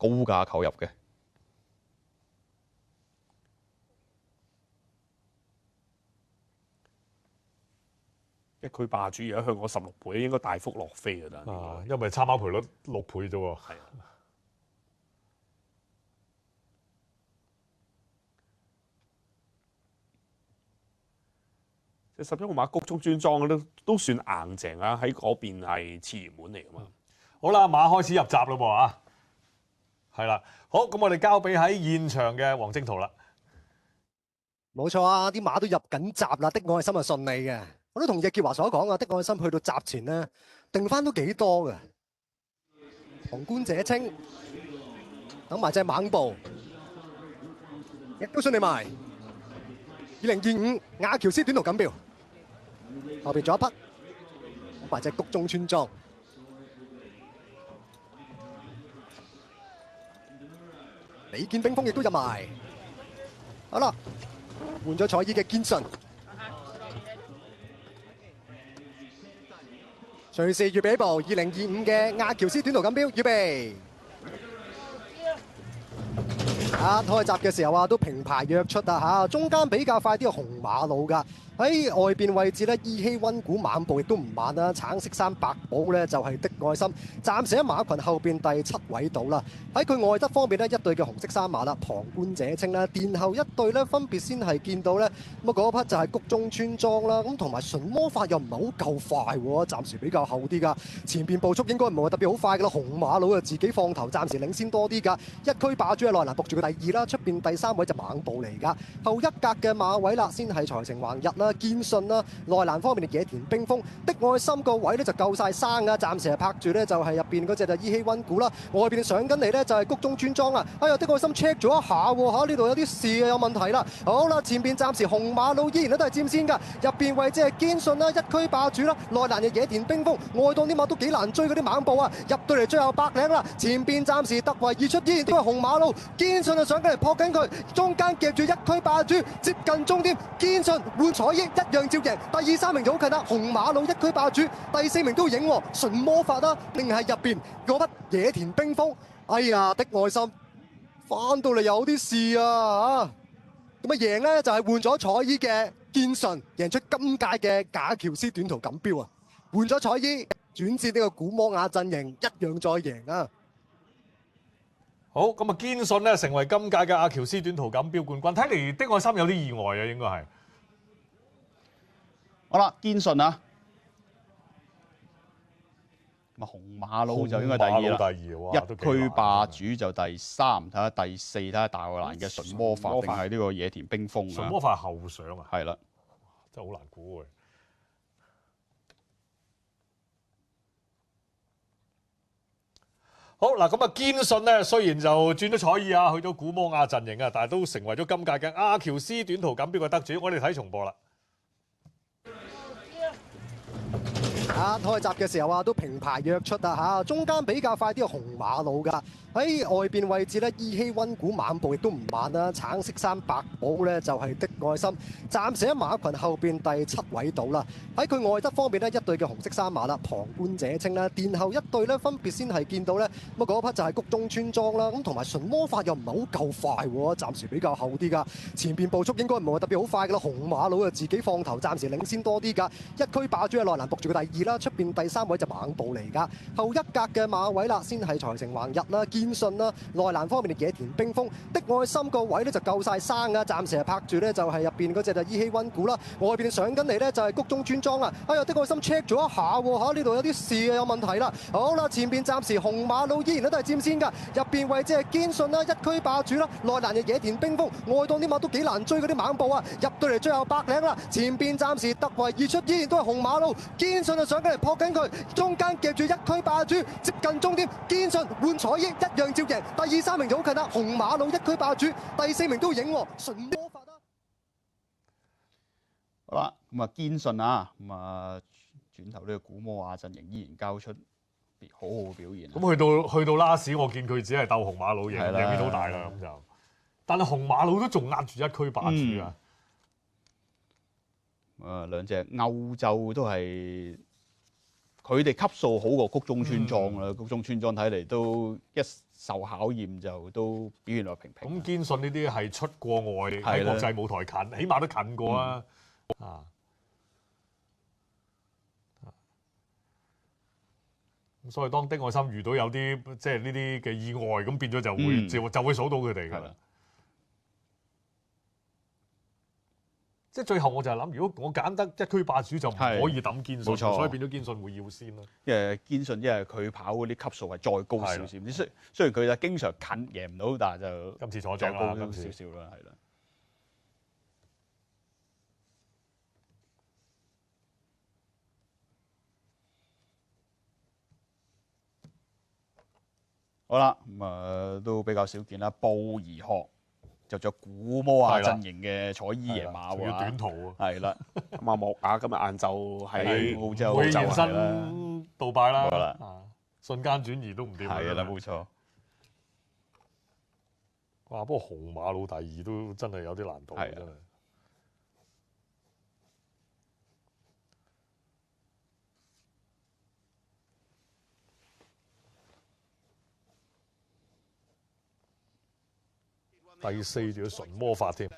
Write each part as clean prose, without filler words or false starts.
高價購入嘅。一區霸主而家香港16倍，應該大幅落飛㗎啦。啊，因為參考賠率6倍啫喎。係啊。即11號馬谷中專莊都算硬淨啊，喺嗰邊係次熱門嚟㗎嘛。好啦，馬開始入閘咯噃啊，係啦，好，咁我哋交俾喺現場嘅黃正圖啦。冇錯啊，啲馬都入緊閘啦，的愛心係順利嘅。我都同易傑華所講啊，的愛心去到閘前咧，定翻都幾多嘅。宏觀者清，等埋隻猛步，亦都順利埋。2025亞喬斯短途錦標，後邊仲有一匹，等埋隻谷中村莊。李健冰鋒亦都入埋。好啦，換咗彩衣嘅堅信。隨時預備起步，2025嘅亞喬斯短途錦標，預備。開閘嘅時候啊，都平排躍出啊嚇，中間比較快啲嘅紅馬路㗎。喺外邊位置咧，依稀溫古猛步亦都唔慢啦。橙色衫白寶咧就係的愛心，暫時喺馬群後邊第7位度啦。喺佢外側方面呢，一對嘅紅色衫馬啦，旁觀者清啦。殿後一對咧，分別先係見到咧咁啊嗰匹就係谷中村莊啦。咁同埋純魔法又唔係好夠快喎，暫時比較後啲㗎。前邊步速應該唔係話特別好快㗎啦。紅馬佬啊自己放頭，暫時領先多啲㗎。一區霸主嘅內欄伏住佢第2啦，出邊第3位就猛步嚟㗎。後一格嘅馬位啦，先係財成橫溢啦。堅信啦，內欄方面嘅野田冰鋒的愛心個位咧就夠晒生啊！暫時係拍住咧就係入邊嗰隻就依稀溫古啦，外邊上緊嚟咧就係谷中村莊啊！哎呀，的愛心 check 咗一下喎嚇，呢度有啲事啊，有問題啦！好啦，前邊暫時紅馬路依然都係佔先㗎，入邊位置係堅信啦，一區霸主啦，內欄嘅野田冰鋒，外檔啲馬都幾難追嗰啲猛步啊！入到嚟最後百零啦，前邊暫時突圍而出，依然都係紅馬路，堅信啊上緊嚟撲緊佢，中間夾住一區霸主，接近終點，堅信換彩益一樣照贏，第2、3名就好近啦。紅馬路一區霸主，第4名都影喎，純魔法啦，定係入邊嗰匹野田冰鋒。哎呀，的愛心翻到嚟有啲事啊嚇！咁啊贏咧就係換咗彩衣嘅堅信，贏出今屆嘅亞喬斯短途錦標啊！換咗彩衣轉戰呢個古摩亞陣營，一樣再贏啊！好，咁啊堅信咧成為今屆嘅亞喬斯短途錦標冠軍，睇嚟的愛心有啲意外啊，應該係。好啦，堅信啊，咁啊紅馬佬就應該第2啦，第2，哇一區霸主就第3，睇下第4，睇下大愛蘭嘅純魔法定係呢個野田冰鋒啊？純魔法係後上啊，係啦，真係好難估喎。好嗱，咁啊堅信咧，雖然就轉咗彩意啊，去咗古摩亞陣營啊，但係都成為咗今屆嘅亞喬斯短途錦標嘅得主。我哋睇重播啦。開閘嘅時候啊，都平排躍出啊嚇，中間比較快啲嘅紅馬路㗎。喺外邊位置咧，依稀溫古猛步亦都唔慢啦。橙色衫白寶咧就係的愛心，暫時喺馬群後邊第7位度啦。喺佢外側方面呢，一對嘅紅色衫馬啦，旁觀者清啦。殿後一對咧，分別先係見到咧咁啊嗰匹就係谷中村莊啦。咁同埋純魔法又唔係好夠快喎，暫時比較後啲㗎。前邊步速應該唔係話特別好快㗎啦。紅馬佬啊自己放頭，暫時領先多啲㗎。一區霸主嘅內欄伏住佢第2啦，出邊第3位就猛步嚟㗎。後一格嘅馬位啦，先係財成橫溢啦。堅信啦，內欄方面嘅野田冰鋒的愛心個位咧就夠晒生啊！暫時係拍住咧就係入邊嗰隻就依稀溫古啦，外邊上緊嚟咧就係谷中村莊啊！哎呀，的愛心 check 咗一下喎嚇，呢度有啲事啊，有問題啦！好啦，前邊暫時紅馬路依然都係佔先㗎，入邊位置係堅信啦，一區霸主啦，內欄嘅野田冰鋒，外檔啲馬都幾難追嗰啲猛步啊！入到嚟最後百零啦，前邊暫時突圍而出，依然都係紅馬路，堅信啊上緊嚟撲緊佢，中間夾住一區霸主，接近終點，堅信換彩益一樣照贏，第2、3名就好近啦。紅馬路一區霸主，第4名都影喎，純魔法啦。好啦，咁啊堅信啊，咁啊轉頭呢個古摩亞陣營依然交出好好嘅表現。咁去到拉屎，我見佢只係鬥紅馬佬贏，係啦贏面好大啦咁就。但係紅馬佬都仲壓住一區霸主啊！兩隻歐洲都係佢哋級數好過谷中村莊啦。谷中村莊睇嚟都一受考驗就都表現落平平。咁堅信呢啲係出過外喺係啦國際舞台近，起碼都近過啊！啊，咁所以當丁愛心遇到有啲即係呢啲嘅意外，咁變咗就會就會數到佢哋㗎啦係啦。即係最後我就係諗，如果我揀得一區霸主就唔可以抌堅信，冇錯所以變咗堅信會要先啦。因為堅信，因為佢跑嗰啲級數係再高少少，雖然佢就經常近贏唔到，但係就今次坐再高正啦，今次少少啦，係啦。好啦，都比較少見啦。布宜學就着古摩亞陣營嘅彩衣野馬仲要短途啊！係啦，咁啊莫亞今日晏晝喺澳洲會現係啦身杜拜啦，好啦啊瞬間轉移都唔掂啊。係啦，冇錯。哇！不過紅馬佬第二都真係有啲難度，係啊真係。第四仲要純魔法添。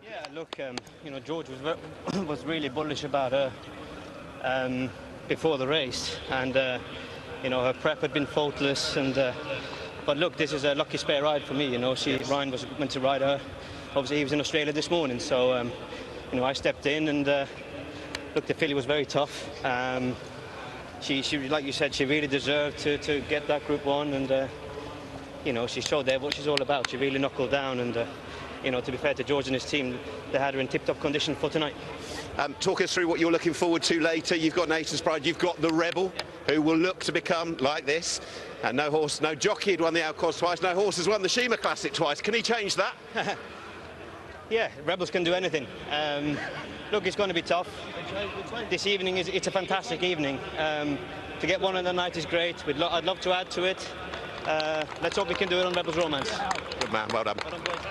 Yeah, look, George was really bullish about her before the race, and her prep had been faultless. But look, this is a lucky spare ride for me. Ryan was meant to ride her. Obviously, he was in Australia this morning, so I stepped in, and look, the filly was very tough. She, like you said, she really deserved to get that Group 1, and she showed there what she's all about. She really knuckled down, and to be fair to George and his team, they had her in tip-top condition for tonight. Talk us through what you're looking forward to later. You've got Nation's Pride, you've got the Rebel, who will look to become like this. And no horse, no jockey had won the Outcourse twice, no horse has won the Shima Classic twice. Can he change that? Yeah, Rebels can do anything. Look, it's going to be tough. This evening, it's a fantastic evening. To get one in the night is great. I'd love to add to it. Let's hope we can do it on Rebels Romance. Good man, well done. Well done, boys.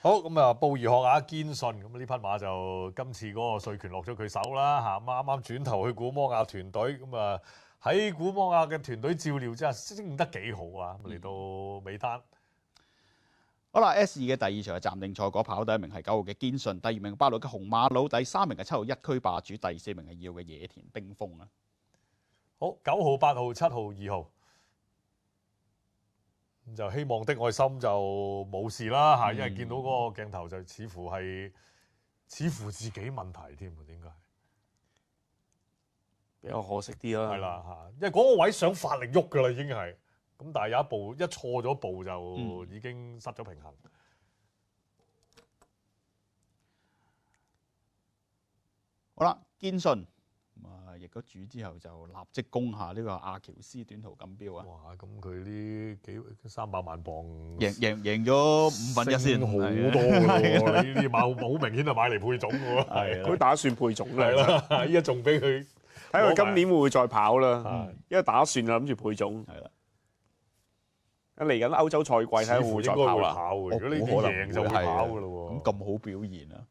好咁啊，布宜學亞堅信咁呢匹馬就今次嗰個稅權落咗佢手啦嚇，啱啱轉頭去古摩亞團隊咁啊，喺古摩亞嘅團隊照料之下，升得幾好啊！嚟到尾單。好啦 ，S2 嘅第二場嘅暫定賽果跑第一名係9號嘅堅信，第二名8號嘅紅馬佬，第3名係7號一區霸主，第4名係2號嘅野田冰峰啊。好9號、8號、7號、2號。就希望的愛心就冇事啦嚇，因為見到嗰個鏡頭就似乎自己問題添喎，點解？比較可惜啲啦。係啦嚇，因為嗰個位想發力喐㗎啦，已經係咁，但係有一步一錯咗步就已經失咗平衡。好啦，堅信逆咗主之後就立即攻下呢個阿喬斯短途錦標啊！哇！咁佢呢300萬磅贏咗1/5先，好多㗎喎！呢啲馬好明顯係買嚟配種㗎喎。係佢打算配種係啦，依家仲俾佢睇佢今年會唔會再跑啦。因為打算諗住配種。係啦。嚟緊歐洲賽季睇下會唔會再跑啦。如果呢啲贏就會跑㗎咯喎。咁好表現啊！